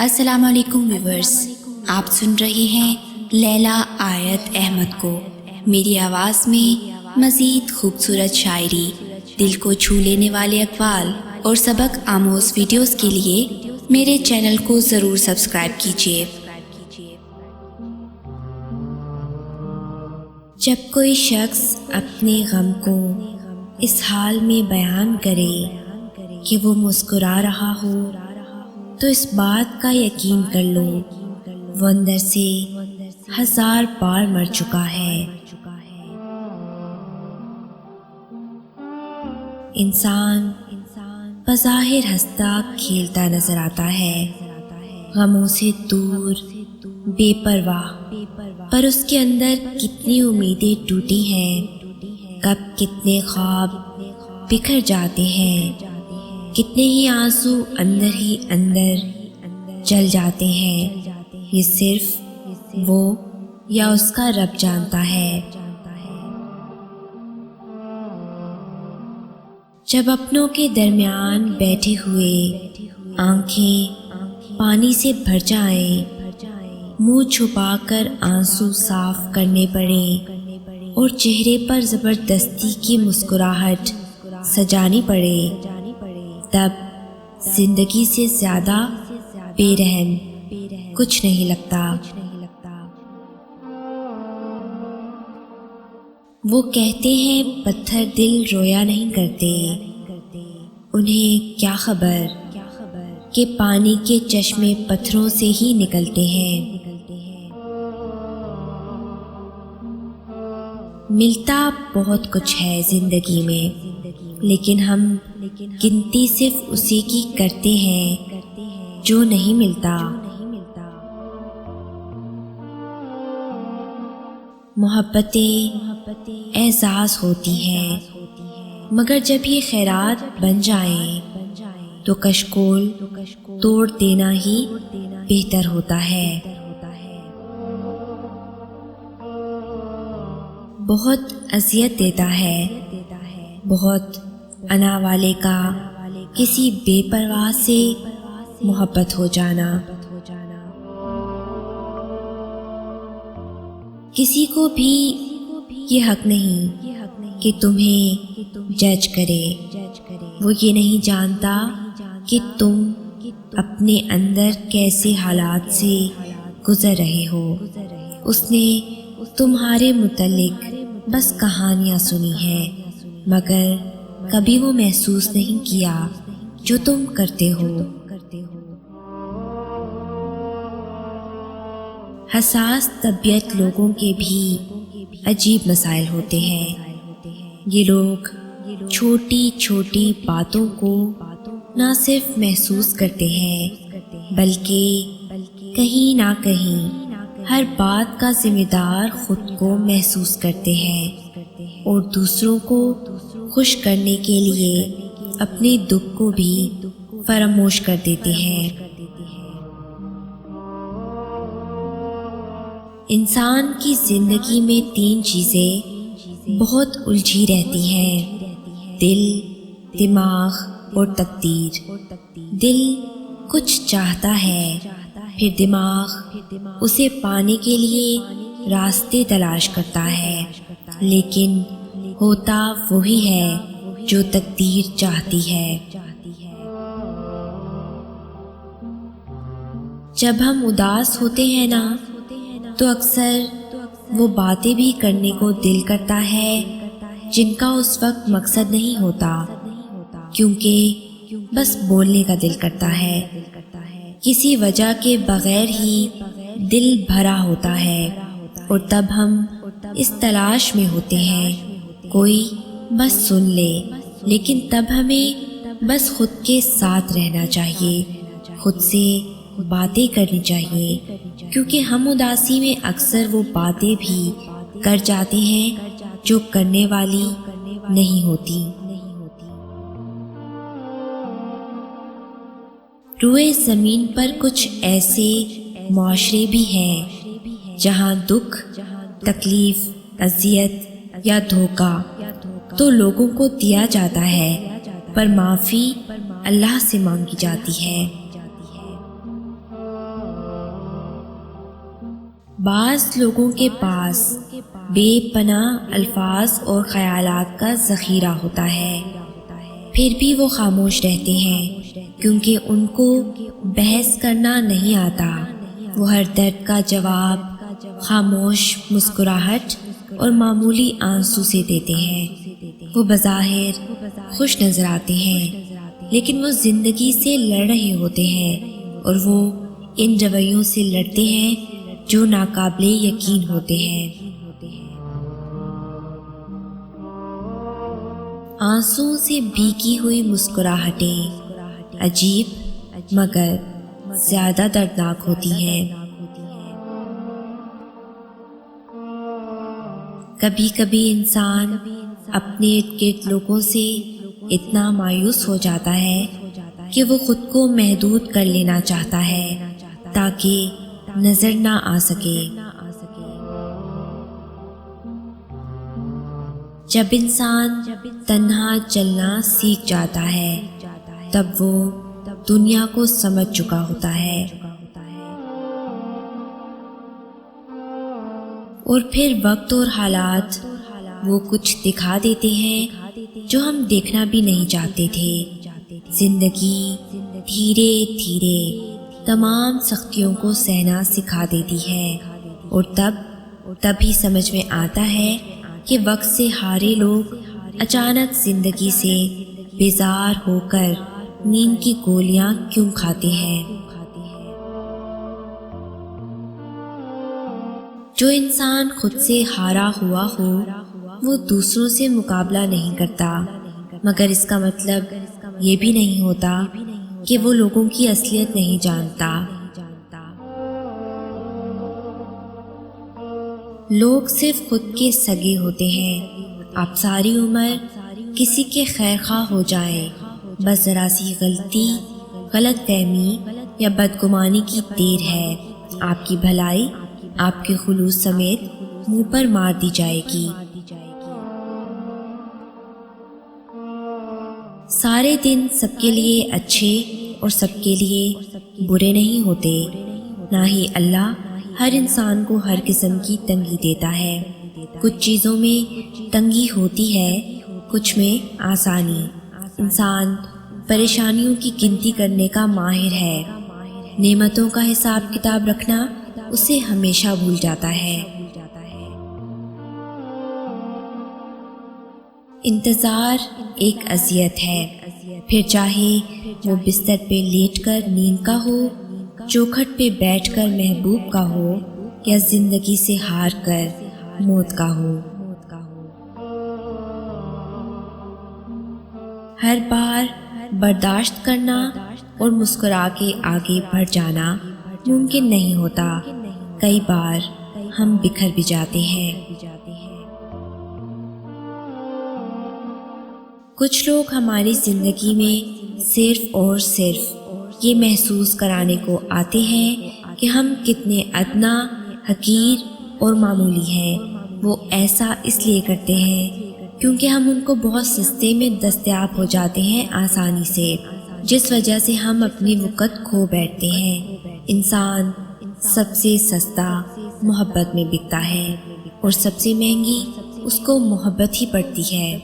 السلام علیکم ویورز، آپ سن رہے ہیں لیلا آیت احمد کو میری آواز میں مزید خوبصورت شاعری، دل کو چھو لینے والے اقوال اور سبق آموز ویڈیوز کے لیے میرے چینل کو ضرور سبسکرائب کیجیے۔ جب کوئی شخص اپنے غم کو اس حال میں بیان کرے کہ وہ مسکرا رہا ہو تو اس بات کا یقین کر لو وہ اندر سے 1000 بار مر چکا ہے۔ انسان بظاہر ہنستا کھیلتا نظر آتا ہے، غموں سے دور، بے پرواہ، پر اس کے اندر کتنی امیدیں ٹوٹی ہیں، کب کتنے خواب بکھر جاتے ہیں، کتنے ہی آنسو اندر ہی اندر جل جاتے ہیں، یہ صرف وہ یا اس کا رب جانتا ہے۔ جب اپنوں کے درمیان بیٹھے ہوئے آنکھیں پانی سے بھر جائیں، منہ چھپا کر آنسو صاف کرنے پڑے اور چہرے پر زبردستی کی مسکراہٹ سجانی پڑے، تب زندگی سے زیادہ بے رحم کچھ نہیں لگتا۔ وہ کہتے ہیں پتھر دل رویا نہیں کرتے، انہیں کیا خبر کہ پانی کے چشمے پتھروں سے ہی نکلتے ہیں۔ ملتا بہت کچھ ہے زندگی میں، لیکن ہم گنتی صرف اسی کی کرتے ہیں جو نہیں ملتا۔ محبتیں اعزاز ہوتی ہیں، مگر جب یہ خیرات بن جائیں تو کشکول توڑ دینا ہی بہتر ہوتا ہے۔ بہت اذیت دیتا ہے، بہت انا والے کا کسی بے پرواہ سے محبت ہو جانا۔ کسی کو بھی یہ حق نہیں کہ تمہیں جج کرے، وہ یہ نہیں جانتا کہ تم اپنے اندر کیسے حالات سے گزر رہے ہو۔ اس نے تمہارے متعلق بس کہانیاں سنی ہیں، مگر کبھی وہ محسوس نہیں کیا جو تم کرتے ہو۔ حساس طبیعت لوگوں کے بھی عجیب مسائل ہوتے ہیں۔ یہ لوگ چھوٹی چھوٹی باتوں کو نہ صرف محسوس کرتے ہیں بلکہ کہیں نہ کہیں ہر بات کا ذمہ دار خود کو محسوس کرتے ہیں، اور دوسروں کو خوش کرنے کے لیے اپنے دکھ کو بھی فراموش کر دیتے ہیں۔ انسان کی زندگی میں 3 چیزیں بہت الجھی رہتی ہیں: دل، دماغ اور تقدیر۔ دل کچھ چاہتا ہے، پھر دماغ اسے پانے کے لیے راستے تلاش کرتا ہے، لیکن ہوتا وہی ہے جو تقدیر چاہتی ہے۔ جب ہم اداس ہوتے ہیں نا تو اکثر وہ باتیں بھی کرنے کو دل کرتا ہے جن کا اس وقت مقصد نہیں ہوتا، کیونکہ بس بولنے کا دل کرتا ہے۔ کسی وجہ کے بغیر ہی دل بھرا ہوتا ہے، اور تب ہم اس تلاش میں ہوتے ہیں کوئی بس سن لے، لیکن تب ہمیں بس خود کے ساتھ رہنا چاہیے، خود سے باتیں کرنی چاہیے، کیونکہ ہم اداسی میں اکثر وہ باتیں بھی کر جاتے ہیں جو کرنے والی نہیں ہوتی۔ روئے زمین پر کچھ ایسے معاشرے بھی ہیں جہاں دکھ، تکلیف، اذیت یا دھوکہ تو لوگوں کو دیا جاتا ہے، پر معافی اللہ سے مانگی جاتی ہے۔ بعض لوگوں کے پاس بے پناہ الفاظ اور خیالات کا ذخیرہ ہوتا ہے، پھر بھی وہ خاموش رہتے ہیں کیونکہ ان کو بحث کرنا نہیں آتا۔ وہ ہر درد کا جواب خاموش مسکراہٹ اور معمولی آنسو سے دیتے ہیں۔ وہ بظاہر خوش نظر آتے ہیں لیکن وہ زندگی سے لڑ رہے ہوتے ہیں، اور وہ ان رویوں سے لڑتے ہیں جو ناقابل یقین ہوتے ہیں۔ آنسوؤں سے بھیگی ہوئی مسکراہٹیں عجیب مگر زیادہ دردناک ہوتی ہیں۔ کبھی کبھی انسان اپنے ارد گرد لوگوں سے اتنا مایوس ہو جاتا ہے کہ وہ خود کو محدود کر لینا چاہتا ہے تاکہ نظر نہ آ سکے۔ جب انسان تنہا چلنا سیکھ جاتا ہے تب وہ دنیا کو سمجھ چکا ہوتا ہے، اور پھر وقت اور حالات وہ کچھ دکھا دیتے ہیں جو ہم دیکھنا بھی نہیں چاہتے تھے۔ زندگی دھیرے دھیرے تمام سختیوں کو سہنا سکھا دیتی ہے، اور تب ہی سمجھ میں آتا ہے کہ وقت سے ہارے لوگ اچانک زندگی سے بیزار ہو کر نیند کی گولیاں کیوں کھاتے ہیں۔ جو انسان خود سے ہارا ہوا ہو وہ دوسروں سے مقابلہ نہیں کرتا، مگر اس کا مطلب یہ بھی نہیں ہوتا کہ وہ لوگوں کی اصلیت نہیں جانتا۔ لوگ صرف خود کے سگے ہوتے ہیں۔ آپ ساری عمر کسی کے خیر خواہ ہو جائیں، بس ذرا سی غلطی، غلط فہمی یا بدگمانی کی دیر ہے، آپ کی بھلائی آپ کے خلوص سمیت منہ پر مار دی جائے گی۔ سارے دن سب کے لیے اچھے اور سب کے لیے برے نہیں ہوتے، نہ ہی اللہ ہر انسان کو ہر قسم کی تنگی دیتا ہے۔ کچھ چیزوں میں تنگی ہوتی ہے، کچھ میں آسانی۔ انسان پریشانیوں کی گنتی کرنے کا ماہر ہے، نعمتوں کا حساب کتاب رکھنا اسے ہمیشہ بھول جاتا ہے۔ انتظار ایک اذیت ہے، پھر چاہے وہ بستر پہ لیٹ کر نیند کا ہو، چوکھٹ پہ بیٹھ کر محبوب کا ہو، یا زندگی سے ہار کر موت کا ہو۔ ہر بار برداشت کرنا اور مسکرا کے آگے بڑھ جانا ممکن نہیں ہوتا۔ کئی بار ہم بکھر بھی جاتے ہیں۔ کچھ لوگ ہماری زندگی میں صرف اور صرف یہ محسوس کرانے کو آتے ہیں کہ ہم کتنے ادنا، حقیر اور معمولی ہیں۔ وہ ایسا اس لیے کرتے ہیں کیونکہ ہم ان کو بہت سستے میں دستیاب ہو جاتے ہیں آسانی سے، جس وجہ سے ہم اپنی وقت کھو بیٹھتے ہیں۔ انسان سب سے سستا محبت میں بکتا ہے، اور سب سے مہنگی اس کو محبت ہی پڑتی ہے۔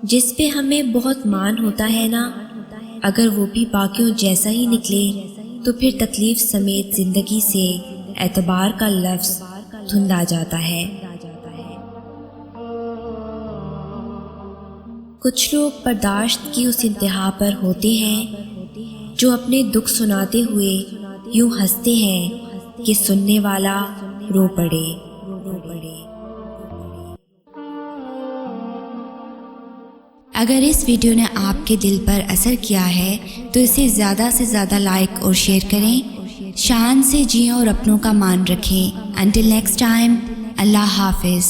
جس پہ ہمیں بہت مان ہوتا ہے نا، اگر وہ بھی باقیوں جیسا ہی نکلے تو پھر تکلیف سمیت زندگی سے اعتبار کا لفظ دھندلا جاتا ہے۔ کچھ لوگ برداشت کی اس انتہا پر ہوتے ہیں جو اپنے دکھ سناتے ہوئے یوں ہنستے ہیں کہ سننے والا رو پڑے۔ اگر اس ویڈیو نے آپ کے دل پر اثر کیا ہے تو اسے زیادہ سے زیادہ لائک اور شیئر کریں۔ شان سے جئیں اور اپنوں کا مان رکھیں۔ انٹل نیکسٹ ٹائم، اللہ حافظ۔